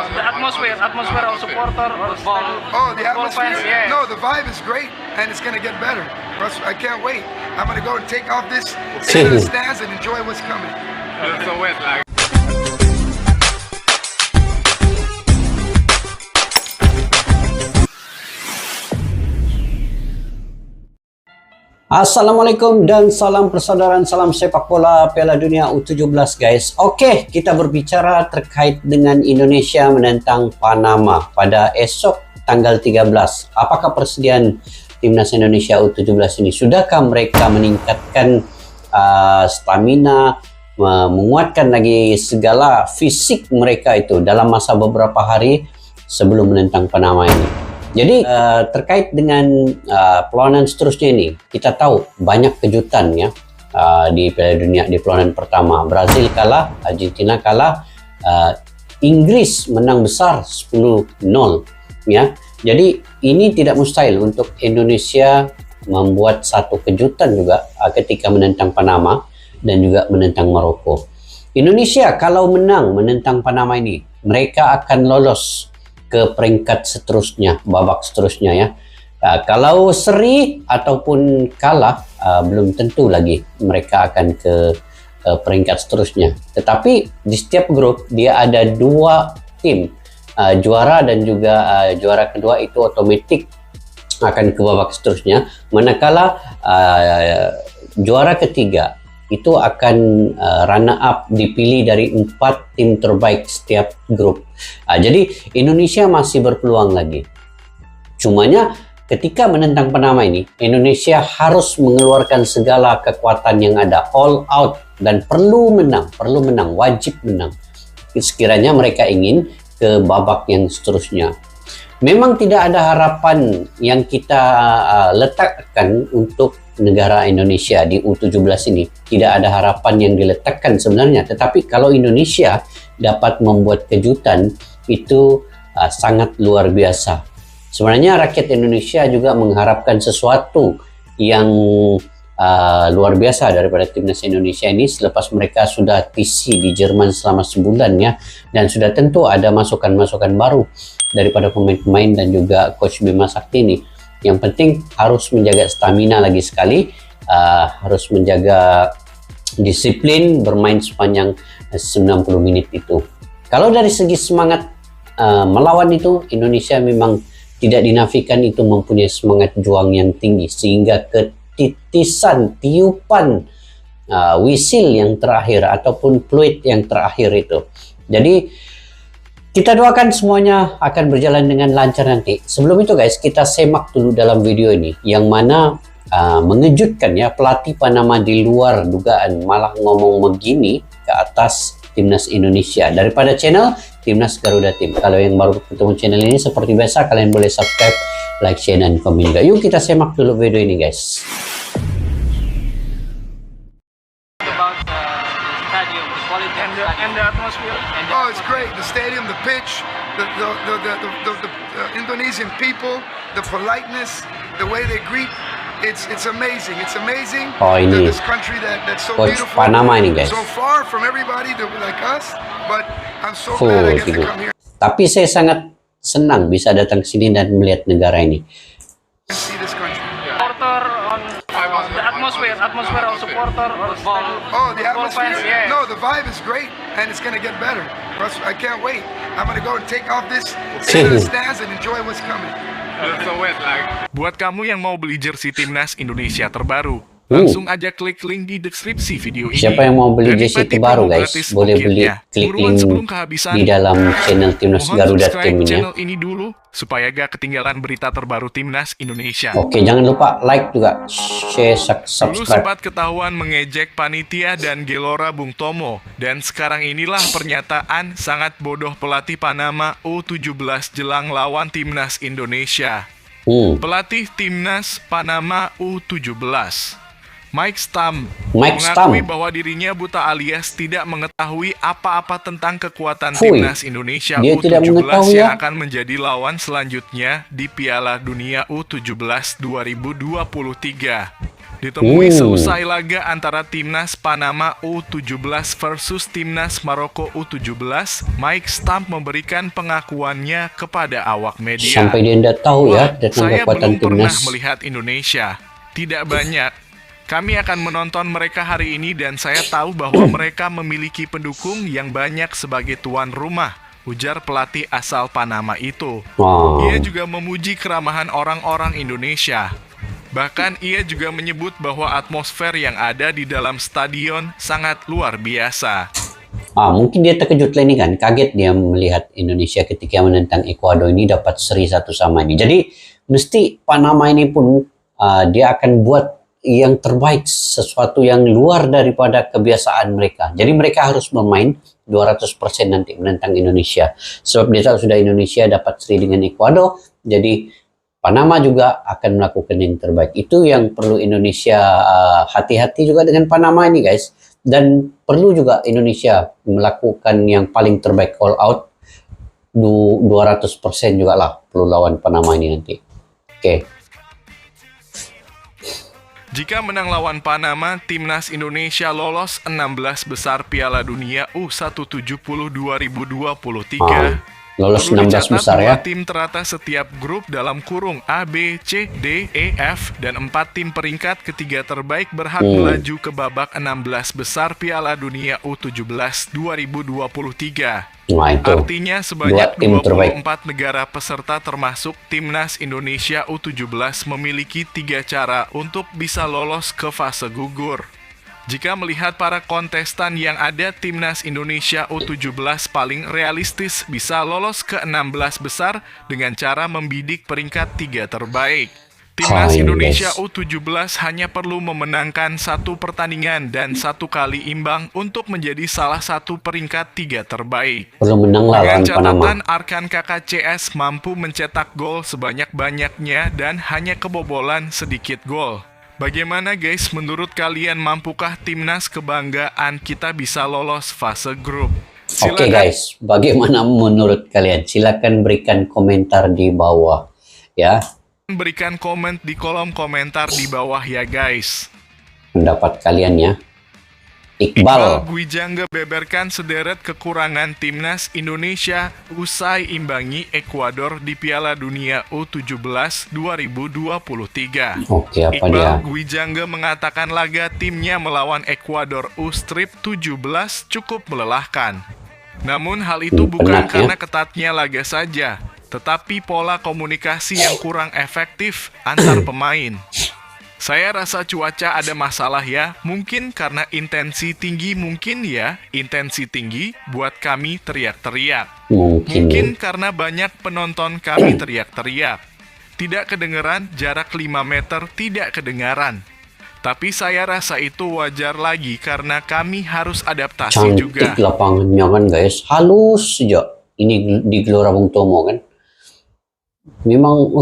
the atmosphere of supporter, Oh, the ball atmosphere? fans, yeah. No, the vibe is great, and it's going to get better. Russ, I can't wait. I'm going to go and take off this, sit in the stands, and enjoy what's coming. It's so wet, like. Assalamualaikum dan salam persaudaraan, salam sepak bola Piala Dunia U17 guys. Oke, kita berbicara terkait dengan Indonesia menentang Panama pada esok tanggal 13. Apakah persediaan timnas Indonesia U17 ini? Sudahkah mereka meningkatkan stamina, menguatkan lagi segala fisik mereka itu dalam masa beberapa hari sebelum menentang Panama ini? Jadi terkait dengan perlawanan seterusnya ini, kita tahu banyak kejutan ya di Piala Dunia di perlawanan pertama. Brazil kalah, Argentina kalah, Inggris menang besar 10-0 ya. Jadi ini tidak mustahil untuk Indonesia membuat satu kejutan juga ketika menentang Panama dan juga menentang Maroko. Indonesia kalau menentang Panama ini, mereka akan lolos ke peringkat seterusnya, babak seterusnya ya. Kalau seri ataupun kalah, belum tentu lagi mereka akan ke peringkat seterusnya. Tetapi di setiap grup dia ada dua tim, juara dan juga juara kedua itu otomatis akan ke babak seterusnya. Manakala juara ketiga itu akan runner up dipilih dari 4 tim terbaik setiap grup. Jadi Indonesia masih berpeluang lagi. Cumanya ketika menentang Panama ini, Indonesia harus mengeluarkan segala kekuatan yang ada, all out, dan perlu menang, wajib menang. Sekiranya mereka ingin ke babak yang seterusnya. Memang tidak ada harapan yang kita letakkan untuk negara Indonesia di U17 ini. Tidak ada harapan yang diletakkan sebenarnya. Tetapi kalau Indonesia dapat membuat kejutan, itu sangat luar biasa. Sebenarnya rakyat Indonesia juga mengharapkan sesuatu yang luar biasa daripada timnas Indonesia ini selepas mereka sudah TC di Jerman selama sebulan ya. Dan sudah tentu ada masukan-masukan baru daripada pemain-pemain dan juga Coach Bima Sakti ini. Yang penting harus menjaga stamina lagi sekali, harus menjaga disiplin bermain sepanjang 90 menit itu. Kalau dari segi semangat melawan itu, Indonesia memang tidak dinafikan itu mempunyai semangat juang yang tinggi sehingga ketitisan tiupan whistle yang terakhir ataupun peluit yang terakhir itu. Jadi kita doakan semuanya akan berjalan dengan lancar nanti. Sebelum itu guys, kita semak dulu dalam video ini yang mana mengejutkan ya, pelatih Panama di luar dugaan malah ngomong begini ke atas timnas Indonesia daripada channel Timnas Garuda Tim. Kalau yang baru ketemu channel ini seperti biasa kalian boleh subscribe, like, share, dan komen juga. Yuk kita semak dulu video ini guys. And the atmosphere. Oh, it's great. The stadium, the pitch, the Indonesian people, the politeness, the way they greet. It's amazing. It's amazing. Oh, ini this country that's so Coach beautiful. Panama ini guys. So far from everybody like us, but I'm so glad I get to come here. Tapi saya sangat senang bisa datang ke sini dan melihat negara ini. And see this country. Supporter on the atmosphere of supporter, Oh, the ball atmosphere? fans, yeah. No, the vibe is great, and it's going to get better. Russ, I can't wait. I'm going to go and take off this, sit in the stands, and enjoy what's coming. It's so wet, like. Buat kamu yang mau beli jersey timnas Indonesia terbaru, langsung aja klik link di deskripsi video ini. Siapa yang mau beli Dan jersey nikmati terbaru promo guys, gratis boleh beli bukitnya. klik Buruan link sebelum kehabisan. di dalam channel Timnas Mohon Garuda subscribe Tim ini ya. channel ini dulu supaya gak ketinggalan berita terbaru timnas Indonesia. Oke, jangan lupa like juga, share, Dulu subscribe. sempat ketahuan mengejek panitia dan Gelora Bung Tomo, dan sekarang inilah pernyataan sangat bodoh pelatih Panama U17 jelang lawan timnas Indonesia. Pelatih timnas Panama U17 Mike Stam mengakui bahwa dirinya buta alias tidak mengetahui apa-apa tentang kekuatan timnas Indonesia U17 yang akan menjadi lawan selanjutnya di Piala Dunia U17 2023. Ditemui seusai laga antara timnas Panama U17 versus timnas Maroko U17, Mike Stump memberikan pengakuannya kepada awak media. Sampai dia tidak tahu ya tentang Saya kekuatan belum pernah timnas. melihat Indonesia. Tidak banyak. Kami akan menonton mereka hari ini dan saya tahu bahwa mereka memiliki pendukung yang banyak sebagai tuan rumah, ujar pelatih asal Panama itu. Wow. Ia juga memuji keramahan orang-orang Indonesia. Bahkan ia juga menyebut bahwa atmosfer yang ada di dalam stadion sangat luar biasa. Mungkin dia terkejut lah ini kan, kaget dia melihat Indonesia ketika menentang Ekuador ini dapat seri satu sama ini. Jadi mesti Panama ini pun dia akan buat yang terbaik, sesuatu yang luar daripada kebiasaan mereka. Jadi mereka harus bermain 200% nanti menentang Indonesia. Sebab dia tahu sudah Indonesia dapat seri dengan Ekuador, jadi Panama juga akan melakukan yang terbaik. Itu yang perlu Indonesia hati-hati juga dengan Panama ini guys. Dan perlu juga Indonesia melakukan yang paling terbaik, all out 200% juga lah perlu lawan Panama ini nanti. Oke. Jika menang lawan Panama, timnas Indonesia lolos 16 besar Piala Dunia U170 2023. Lolos Perlu 16 dicatat besar ya. 2 tim teratas setiap grup dalam kurung A, B, C, D, E, F, dan 4 tim peringkat ketiga terbaik berhak melaju ke babak 16 besar Piala Dunia U17 2023. Nah, itu Artinya sebanyak 2 tim terbaik. 24 negara peserta termasuk timnas Indonesia U17 memiliki 3 cara untuk bisa lolos ke fase gugur. Jika melihat para kontestan yang ada, timnas Indonesia U17 paling realistis bisa lolos ke 16 besar dengan cara membidik peringkat 3 terbaik. Timnas Indonesia U17 hanya perlu memenangkan 1 pertandingan dan 1 kali imbang untuk menjadi salah satu peringkat 3 terbaik. Perlu menang lawan Dengan Panama. catatan Arkan KKCS mampu mencetak gol sebanyak-banyaknya dan hanya kebobolan sedikit gol. Bagaimana guys, menurut kalian mampukah timnas kebanggaan kita bisa lolos fase grup? Oke guys, bagaimana menurut kalian? Silakan berikan komentar di bawah ya. Berikan komen di kolom komentar di bawah ya guys. Pendapat kalian ya. Iqbal. Gwijangga beberkan sederet kekurangan timnas Indonesia usai imbangi Ekuador di Piala Dunia U17 2023. Oke, apa dia? Iqbal Gwijangga mengatakan laga timnya melawan Ekuador U-Strip 17 cukup melelahkan. Namun hal itu bukan penat, ya? karena ketatnya laga saja, tetapi pola komunikasi yang kurang efektif antar pemain. Saya rasa cuaca ada masalah ya, mungkin karena intensi tinggi buat kami teriak-teriak. Mungkin karena banyak penonton kami teriak-teriak. Tidak kedengeran, jarak 5 meter tidak kedengaran. Tapi saya rasa itu wajar lagi karena kami harus adaptasi juga. Cantik lapangannya kan guys, halus saja. Ini di Gelora Bung Tomo kan. Memang,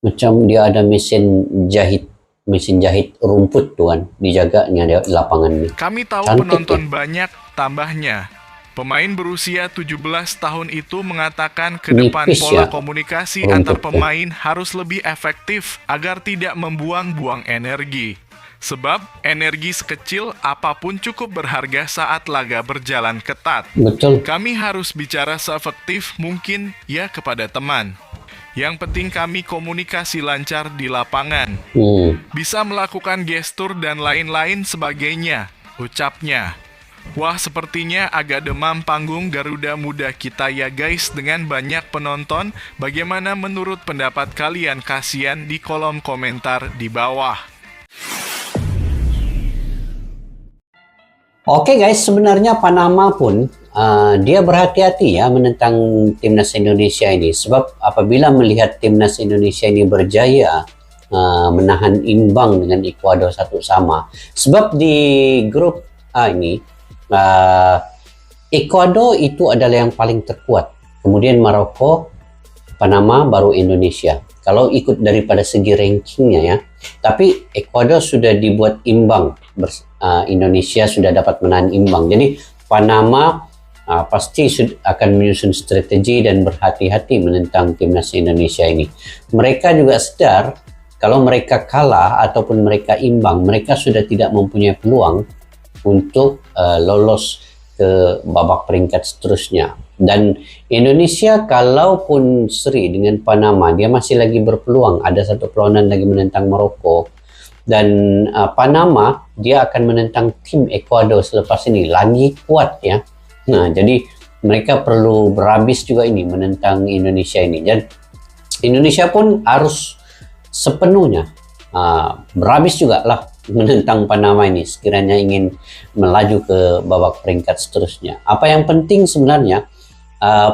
macam dia ada mesin jahit rumput tuh kan, dijaganya di lapangan ini. Kami tahu Cantik, penonton ya? banyak, tambahnya. Pemain berusia 17 tahun itu mengatakan ke depan Nipis pola ya, komunikasi rumput, antar ya. pemain harus lebih efektif agar tidak membuang-buang energi. Sebab energi sekecil apapun cukup berharga saat laga berjalan ketat. Betul. Kami harus bicara seefektif mungkin ya kepada teman. Yang penting kami komunikasi lancar di lapangan. Bisa melakukan gestur dan lain-lain sebagainya, ucapnya. Wah, sepertinya agak demam panggung Garuda Muda kita ya guys dengan banyak penonton. Bagaimana menurut pendapat kalian? Kasihan di kolom komentar di bawah. Oke guys, sebenarnya Panama pun dia berhati-hati ya menentang timnas Indonesia ini. Sebab apabila melihat timnas Indonesia ini berjaya menahan imbang dengan Ekuador 1-1. Sebab di grup A ini, Ekuador itu adalah yang paling terkuat. Kemudian Maroko, Panama, baru Indonesia. Kalau ikut daripada segi rankingnya ya. Tapi Ekuador sudah dibuat imbang. Indonesia sudah dapat menahan imbang. Jadi Panama pasti akan menyusun strategi dan berhati-hati menentang timnas Indonesia ini. Mereka juga sadar Kalau mereka kalah ataupun mereka imbang, mereka sudah tidak mempunyai peluang untuk lolos ke babak peringkat seterusnya. Dan Indonesia kalaupun seri dengan Panama, dia masih lagi berpeluang. Ada satu perlawanan lagi menentang Maroko. Dan Panama, dia akan menentang tim Ekuador selepas ini. Lagi kuat ya. Nah, jadi mereka perlu berhabis juga ini menentang Indonesia ini. Dan Indonesia pun harus sepenuhnya berhabis juga lah menentang Panama ini sekiranya ingin melaju ke babak peringkat seterusnya. Apa yang penting sebenarnya,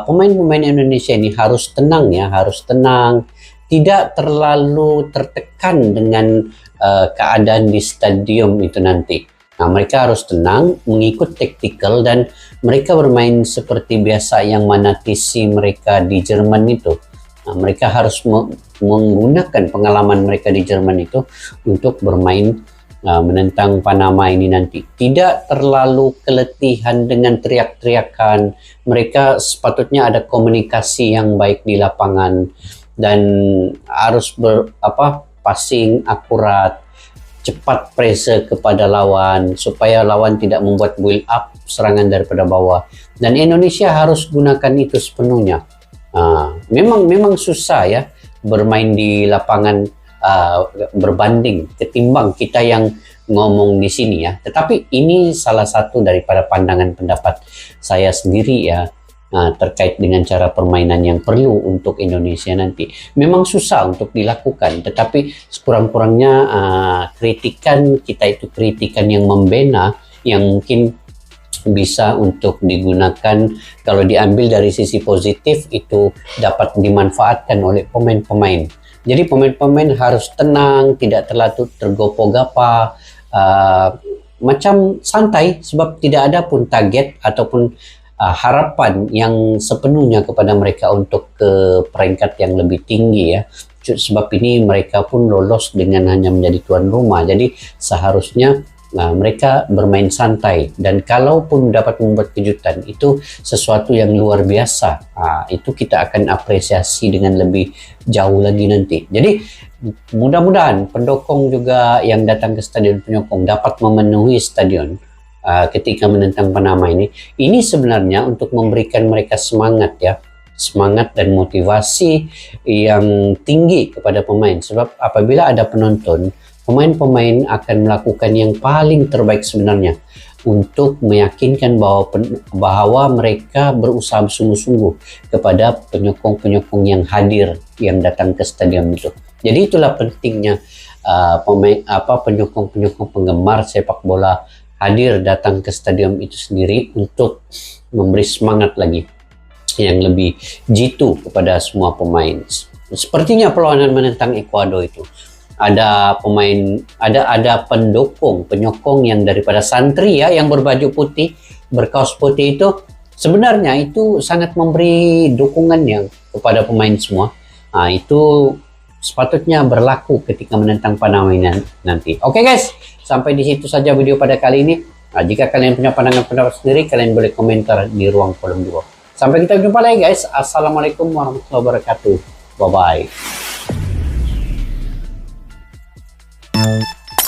pemain-pemain Indonesia ini harus tenang ya, harus tenang, tidak terlalu tertekan dengan keadaan di stadium itu nanti. Nah, mereka harus tenang, mengikut taktikal, dan mereka bermain seperti biasa yang mana TC mereka di Jerman itu. Nah, mereka harus menggunakan pengalaman mereka di Jerman itu untuk bermain menentang Panama ini nanti. Tidak terlalu keletihan dengan teriak-teriakan. Mereka sepatutnya ada komunikasi yang baik di lapangan dan harus passing akurat, cepat pressure kepada lawan supaya lawan tidak membuat build up serangan daripada bawah. Dan Indonesia harus gunakan itu sepenuhnya. Memang susah ya bermain di lapangan berbanding ketimbang kita yang ngomong di sini ya. Tetapi ini salah satu daripada pandangan pendapat saya sendiri ya, terkait dengan cara permainan yang perlu untuk Indonesia nanti. Memang susah untuk dilakukan, tetapi sekurang-kurangnya kritikan kita itu kritikan yang membina, yang mungkin bisa untuk digunakan. Kalau diambil dari sisi positif, itu dapat dimanfaatkan oleh pemain-pemain. Jadi pemain-pemain harus tenang, tidak terlalu tergopoh-gapa, macam santai, sebab tidak ada pun target ataupun harapan yang sepenuhnya kepada mereka untuk ke peringkat yang lebih tinggi ya. Sebab ini mereka pun lolos dengan hanya menjadi tuan rumah. Jadi seharusnya mereka bermain santai, dan kalaupun dapat membuat kejutan, itu sesuatu yang luar biasa. Itu kita akan apresiasi dengan lebih jauh lagi nanti. Jadi mudah-mudahan pendukung juga yang datang ke stadion penyokong dapat memenuhi stadion ketika menentang Panama ini. Ini sebenarnya untuk memberikan mereka semangat ya, semangat dan motivasi yang tinggi kepada pemain. Sebab apabila ada penonton, pemain-pemain akan melakukan yang paling terbaik sebenarnya untuk meyakinkan bahwa mereka berusaha sungguh-sungguh kepada penyokong-penyokong yang hadir, yang datang ke stadion itu. Jadi itulah pentingnya penyokong-penyokong penggemar sepak bola hadir datang ke stadion itu sendiri untuk memberi semangat lagi yang lebih jitu kepada semua pemain. Sepertinya perlawanan menentang Ekuador itu ada pemain, ada pendukung, penyokong yang daripada santri ya, yang berbaju putih, berkaos putih itu, sebenarnya itu sangat memberi dukungan yang kepada pemain semua. Itu sepatutnya berlaku ketika menentang Panama nanti. Oke guys, sampai di situ saja video pada kali ini. Jika kalian punya pandangan pendapat sendiri, kalian boleh komentar di ruang kolom 2. Sampai kita jumpa lagi guys. Assalamualaikum warahmatullahi wabarakatuh. Bye bye.